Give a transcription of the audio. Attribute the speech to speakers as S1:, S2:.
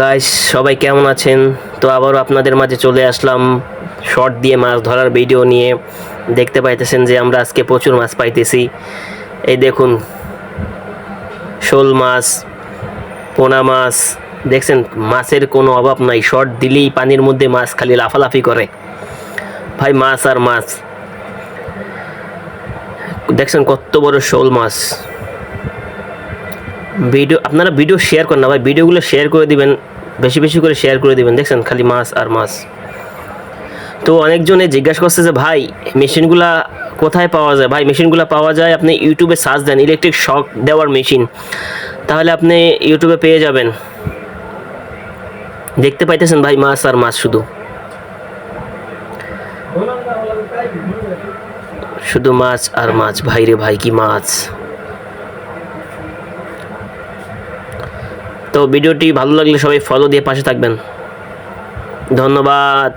S1: Guys, সবাই কেমন আছেন? তো আবারও আপনাদের মাঝে চলে আসলাম শর্ট দিয়ে মাছ ধরার ভিডিও নিয়ে। দেখতে পাইতেছেন যে আমরা আজকে প্রচুর মাছ পাইতেছি। এই দেখুন, শোল মাছ, পোনা মাছ, দেখছেন মাছের কোনো অভাব নাই। শর্ট দিলেই পানির মধ্যে মাছ খালি লাফালাফি করে। ভাই মাছ আর মাছ, দেখছেন কত বড় শোল মাছ। আপনারা ভিডিও শেয়ার করেন না ভাই, ভিডিওগুলো শেয়ার করে দিবেন, বেশি বেশি করে শেয়ার করে দিবেন। দেখছেন খালি মাছ আর মাছ। তো অনেকজনে জিজ্ঞাসা করছে যে ভাই মেশিনগুলা কোথায় পাওয়া যায়? ভাই মেশিনগুলো পাওয়া যায়, আপনি ইউটিউবে সার্চ দেন ইলেকট্রিক শক দেওয়ার মেশিন, তাহলে আপনি ইউটিউবে পেয়ে যাবেন। দেখতে পাইতেছেন ভাই মাছ আর মাছ, শুধু শুধু মাছ আর মাছ। ভাই রে ভাই, কি মাছ! তো ভিডিওটি ভালো লাগলে সবাই ফলো দিয়ে পাশে থাকবেন। ধন্যবাদ।